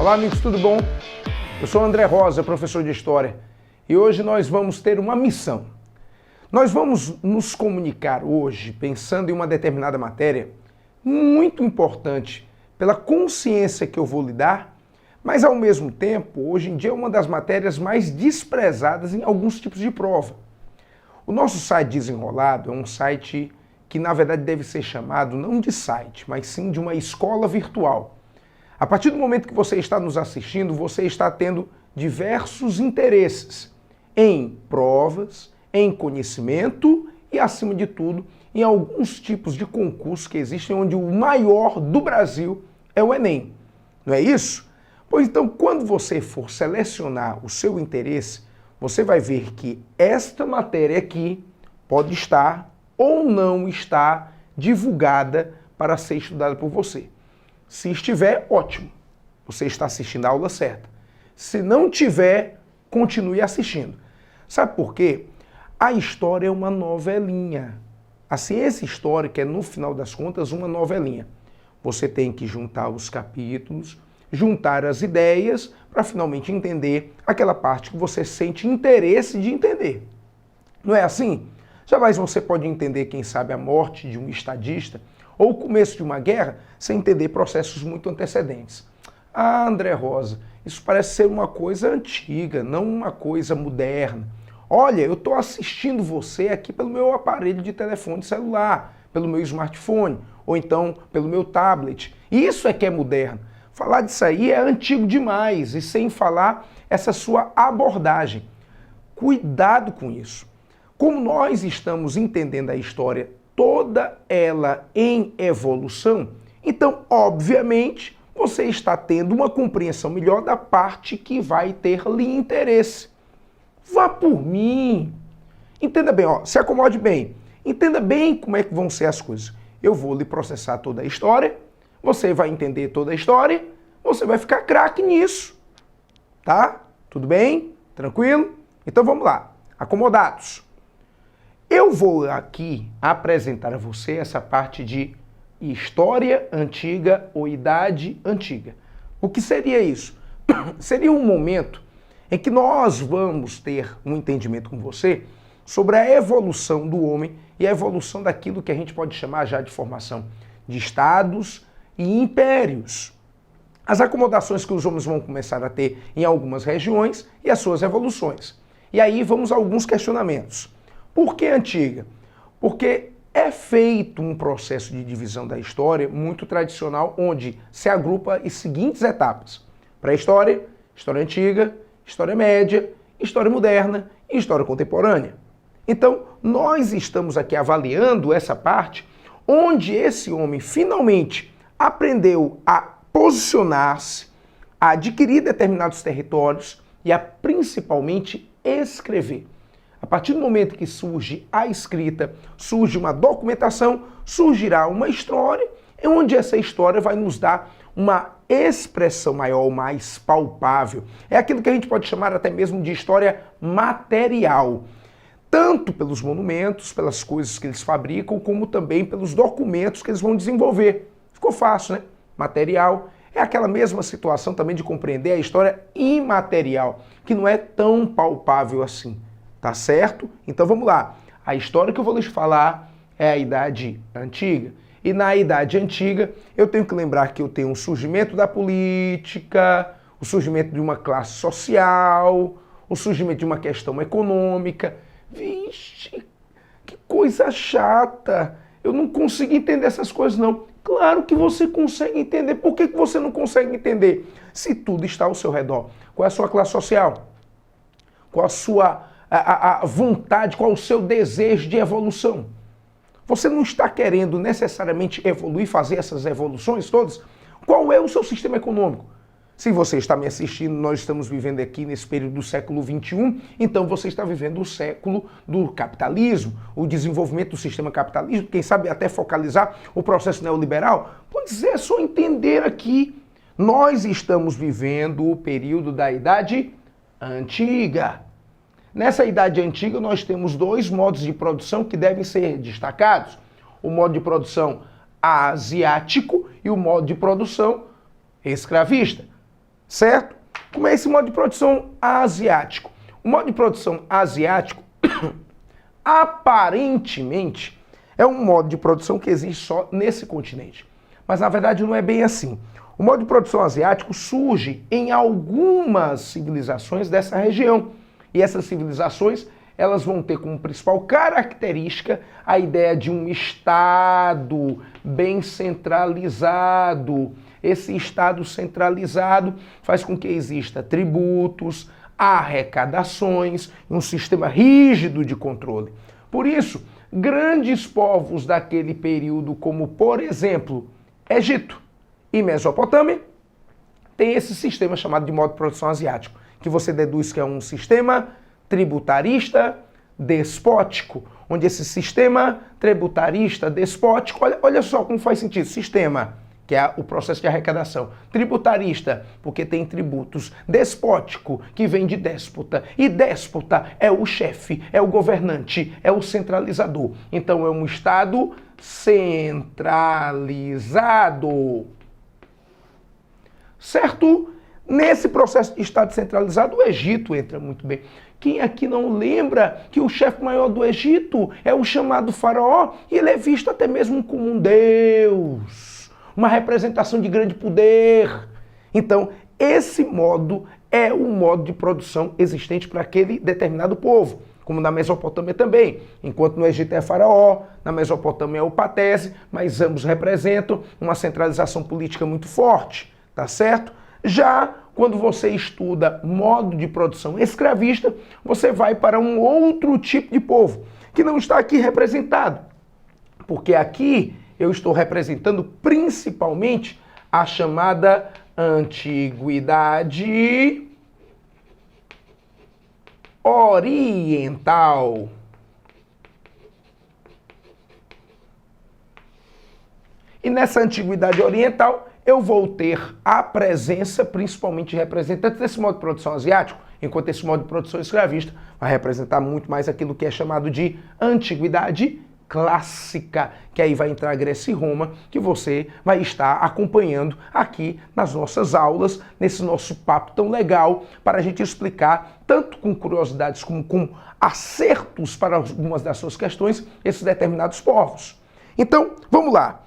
Olá amigos, tudo bom? Eu sou André Rosa, professor de História, e hoje nós vamos ter uma missão. Nós vamos nos comunicar hoje pensando em uma determinada matéria muito importante pela consciência que eu vou lhe dar, mas ao mesmo tempo, hoje em dia é uma das matérias mais desprezadas em alguns tipos de prova. O nosso site Desenrolado é um site que na verdade deve ser chamado não de site, mas sim de uma escola virtual. A partir do momento que você está nos assistindo, você está tendo diversos interesses em provas, em conhecimento e, acima de tudo, em alguns tipos de concursos que existem, onde o maior do Brasil é o Enem. Não é isso? Pois então, quando você for selecionar o seu interesse, você vai ver que esta matéria aqui pode estar ou não estar divulgada para ser estudada por você. Se estiver, ótimo, você está assistindo a aula certa. Se não tiver, continue assistindo. Sabe por quê? A história é uma novelinha. A ciência histórica é, no final das contas, uma novelinha. Você tem que juntar os capítulos, juntar as ideias, para finalmente entender aquela parte que você sente interesse de entender. Não é assim? Jamais você pode entender, quem sabe, a morte de um estadista ou o começo de uma guerra sem entender processos muito antecedentes. Ah, André Rosa, isso parece ser uma coisa antiga, não uma coisa moderna. Olha, eu estou assistindo você aqui pelo meu aparelho de telefone celular, pelo meu smartphone, ou então pelo meu tablet. Isso é que é moderno. Falar disso aí é antigo demais, e sem falar essa sua abordagem. Cuidado com isso. Como nós estamos entendendo a história toda ela em evolução, então, obviamente, você está tendo uma compreensão melhor da parte que vai ter-lhe interesse. Vá por mim. Entenda bem, se acomode bem. Entenda bem como é que vão ser as coisas. Eu vou lhe processar toda a história, você vai entender toda a história, você vai ficar craque nisso. Tá? Tudo bem? Tranquilo? Então vamos lá. Acomodados. Eu vou aqui apresentar a você essa parte de história antiga ou idade antiga. O que seria isso? Seria um momento em que nós vamos ter um entendimento com você sobre a evolução do homem e a evolução daquilo que a gente pode chamar já de formação de estados e impérios. As acomodações que os homens vão começar a ter em algumas regiões e as suas evoluções. E aí vamos a alguns questionamentos. Por que antiga? Porque é feito um processo de divisão da história muito tradicional, onde se agrupa as seguintes etapas: pré-história, história antiga, história média, história moderna e história contemporânea. Então, nós estamos aqui avaliando essa parte onde esse homem finalmente aprendeu a posicionar-se, a adquirir determinados territórios e a principalmente escrever. A partir do momento que surge a escrita, surge uma documentação, surgirá uma história, onde essa história vai nos dar uma expressão maior, mais palpável. É aquilo que a gente pode chamar até mesmo de história material. Tanto pelos monumentos, pelas coisas que eles fabricam, como também pelos documentos que eles vão desenvolver. Ficou fácil, né? Material. É aquela mesma situação também de compreender a história imaterial, que não é tão palpável assim. Tá certo? Então vamos lá. A história que eu vou lhes falar é a Idade Antiga. E na Idade Antiga eu tenho que lembrar que eu tenho o surgimento da política, o surgimento de uma classe social, o surgimento de uma questão econômica. Vixe, que coisa chata! Eu não consigo entender essas coisas não. Claro que você consegue entender. Por que você não consegue entender? Se tudo está ao seu redor. Qual é a sua classe social? Qual a sua a vontade, qual o seu desejo de evolução? Você não está querendo necessariamente evoluir, fazer essas evoluções todas? Qual é o seu sistema econômico? Se você está me assistindo, nós estamos vivendo aqui nesse período do século XXI, então você está vivendo o século do capitalismo, o desenvolvimento do sistema capitalismo, quem sabe até focalizar o processo neoliberal? Pois é, só entender aqui. Nós estamos vivendo o período da Idade Antiga. Nessa Idade Antiga, nós temos dois modos de produção que devem ser destacados. O modo de produção asiático e o modo de produção escravista. certo? Como é esse modo de produção asiático? O modo de produção asiático, aparentemente, é um modo de produção que existe só nesse continente. Mas na verdade não é bem assim. O modo de produção asiático surge em algumas civilizações dessa região. E essas civilizações, elas vão ter como principal característica a ideia de um Estado bem centralizado. Esse Estado centralizado faz com que exista tributos, arrecadações, um sistema rígido de controle. Por isso, grandes povos daquele período, como por exemplo, Egito e Mesopotâmia, tem esse sistema chamado de modo de produção asiático, que você deduz que é um sistema tributarista despótico, onde esse sistema tributarista despótico, olha só como faz sentido, sistema, que é o processo de arrecadação, tributarista, porque tem tributos, despótico, que vem de déspota, e déspota é o chefe, é o governante, é o centralizador. Então é um Estado centralizado. Certo? Nesse processo de Estado centralizado, o Egito entra muito bem. Quem aqui não lembra que o chefe maior do Egito é o chamado faraó e ele é visto até mesmo como um deus, uma representação de grande poder. Então, esse modo é o modo de produção existente para aquele determinado povo, como na Mesopotâmia também. Enquanto no Egito é faraó, na Mesopotâmia é o patese, mas ambos representam uma centralização política muito forte, tá certo? Já quando você estuda modo de produção escravista, você vai para um outro tipo de povo, que não está aqui representado. Porque aqui eu estou representando principalmente a chamada Antiguidade Oriental. E nessa Antiguidade Oriental, eu vou ter a presença, principalmente de representantes desse modo de produção asiático, enquanto esse modo de produção escravista vai representar muito mais aquilo que é chamado de Antiguidade Clássica, que aí vai entrar Grécia e Roma, que você vai estar acompanhando aqui nas nossas aulas, nesse nosso papo tão legal, para a gente explicar, tanto com curiosidades como com acertos para algumas das suas questões, esses determinados povos. Então, vamos lá.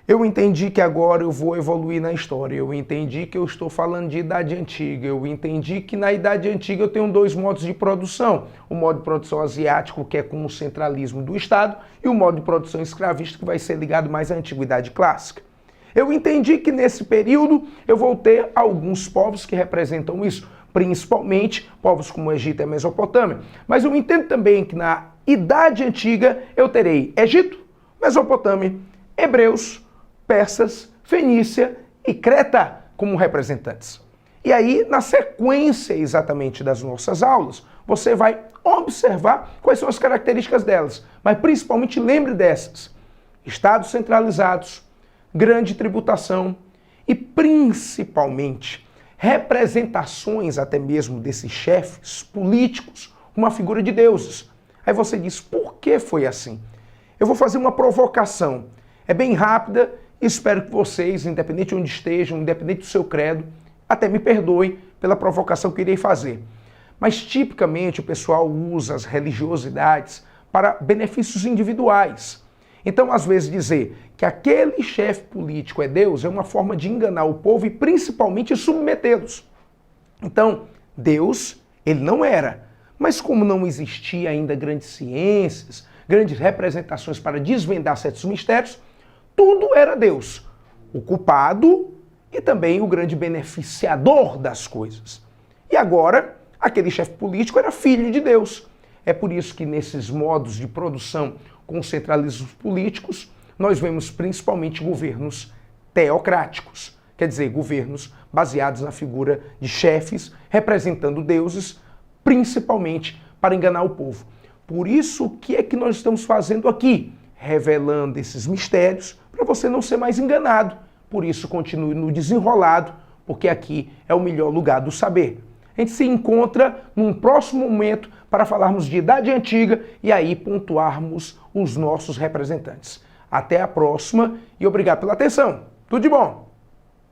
Eu entendi que agora eu vou evoluir na história, eu entendi que eu estou falando de Idade Antiga, eu entendi que na Idade Antiga eu tenho dois modos de produção, o modo de produção asiático, que é com o centralismo do Estado, e o modo de produção escravista, que vai ser ligado mais à Antiguidade Clássica. Eu entendi que nesse período eu vou ter alguns povos que representam isso, principalmente povos como o Egito e a Mesopotâmia, mas eu entendo também que na Idade Antiga eu terei Egito, Mesopotâmia, hebreus, persas, Fenícia e Creta como representantes. E aí, na sequência exatamente das nossas aulas, você vai observar quais são as características delas, mas principalmente lembre dessas: estados centralizados, grande tributação e principalmente representações até mesmo desses chefes políticos, uma figura de deuses. Aí você diz, por que foi assim? Eu vou fazer uma provocação, é bem rápida. Espero que vocês, independente de onde estejam, independente do seu credo, até me perdoem pela provocação que irei fazer. Mas tipicamente o pessoal usa as religiosidades para benefícios individuais. Então, às vezes, dizer que aquele chefe político é Deus é uma forma de enganar o povo e principalmente submetê-los. Então, Deus, ele não era. Mas como não existia ainda grandes ciências, grandes representações para desvendar certos mistérios, tudo era Deus, o culpado e também o grande beneficiador das coisas. E agora, aquele chefe político era filho de Deus. É por isso que nesses modos de produção com centralismos políticos, nós vemos principalmente governos teocráticos, quer dizer, governos baseados na figura de chefes representando deuses, principalmente para enganar o povo. Por isso, o que é que nós estamos fazendo aqui? Revelando esses mistérios para você não ser mais enganado. Por isso, continue no desenrolado, porque aqui é o melhor lugar do saber. A gente se encontra num próximo momento para falarmos de Idade Antiga e aí pontuarmos os nossos representantes. Até a próxima e obrigado pela atenção. Tudo de bom!